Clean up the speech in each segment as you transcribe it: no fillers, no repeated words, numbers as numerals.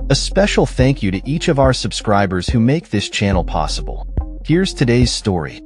A special thank you to each of our subscribers who make this channel possible. Here's today's story.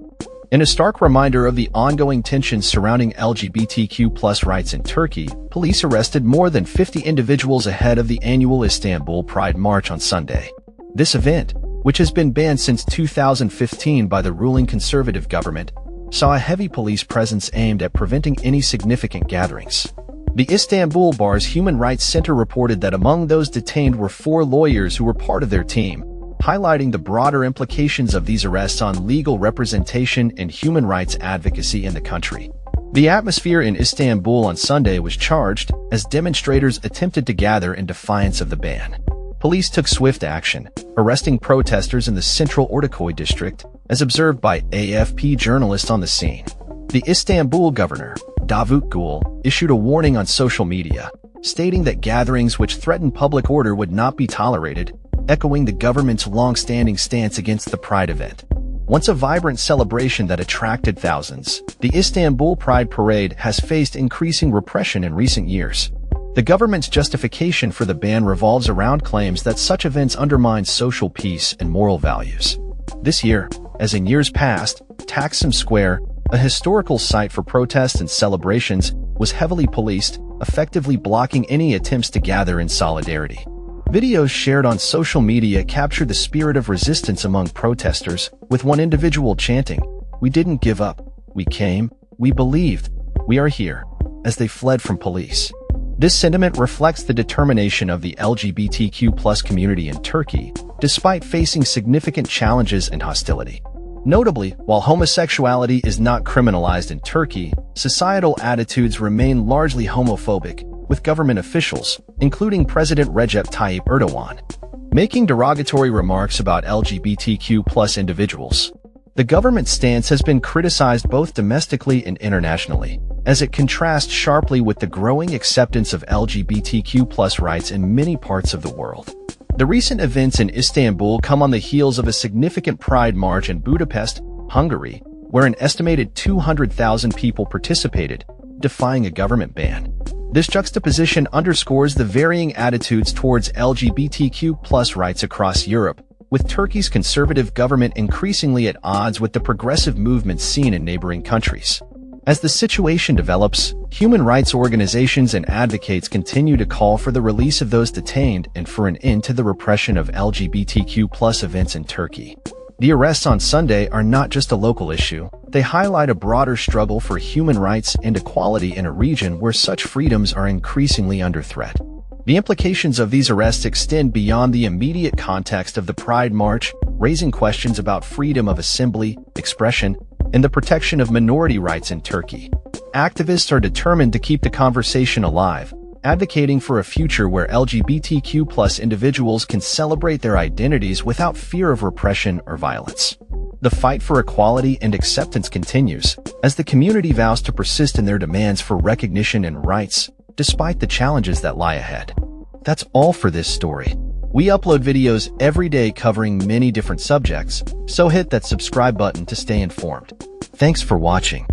In a stark reminder of the ongoing tensions surrounding LGBTQ+ rights in Turkey, police arrested more than 50 individuals ahead of the annual Istanbul Pride March on Sunday. This event, which has been banned since 2015 by the ruling conservative government, saw a heavy police presence aimed at preventing any significant gatherings. The Istanbul Bar's Human Rights Center reported that among those detained were 4 lawyers who were part of their team, highlighting the broader implications of these arrests on legal representation and human rights advocacy in the country. The atmosphere in Istanbul on Sunday was charged as demonstrators attempted to gather in defiance of the ban. Police took swift action, arresting protesters in the central Ortaköy district, as observed by AFP journalists on the scene. The Istanbul governor, Davut Gül, issued a warning on social media, stating that gatherings which threaten public order would not be tolerated, echoing the government's long-standing stance against the Pride event. Once a vibrant celebration that attracted thousands, the Istanbul Pride parade has faced increasing repression in recent years. The government's justification for the ban revolves around claims that such events undermine social peace and moral values. This year, as in years past, Taksim Square, a historical site for protests and celebrations, was heavily policed, effectively blocking any attempts to gather in solidarity. Videos shared on social media captured the spirit of resistance among protesters, with one individual chanting, "We didn't give up, we came, we believed, we are here," as they fled from police. This sentiment reflects the determination of the LGBTQ+ community in Turkey, despite facing significant challenges and hostility. Notably, while homosexuality is not criminalized in Turkey, societal attitudes remain largely homophobic, with government officials, including President Recep Tayyip Erdogan, making derogatory remarks about LGBTQ+ individuals. The government's stance has been criticized both domestically and internationally, as it contrasts sharply with the growing acceptance of LGBTQ+ rights in many parts of the world. The recent events in Istanbul come on the heels of a significant Pride March in Budapest, Hungary, where an estimated 200,000 people participated, defying a government ban. This juxtaposition underscores the varying attitudes towards LGBTQ+ rights across Europe, with Turkey's conservative government increasingly at odds with the progressive movements seen in neighboring countries. As the situation develops, human rights organizations and advocates continue to call for the release of those detained and for an end to the repression of LGBTQ+ events in Turkey. The arrests on Sunday are not just a local issue, they highlight a broader struggle for human rights and equality in a region where such freedoms are increasingly under threat. The implications of these arrests extend beyond the immediate context of the Pride March, raising questions about freedom of assembly, expression, and the protection of minority rights in Turkey. Activists are determined to keep the conversation alive, advocating for a future where LGBTQ+ individuals can celebrate their identities without fear of repression or violence. The fight for equality and acceptance continues, as the community vows to persist in their demands for recognition and rights, despite the challenges that lie ahead. That's all for this story. We upload videos every day covering many different subjects, so hit that subscribe button to stay informed. Thanks for watching.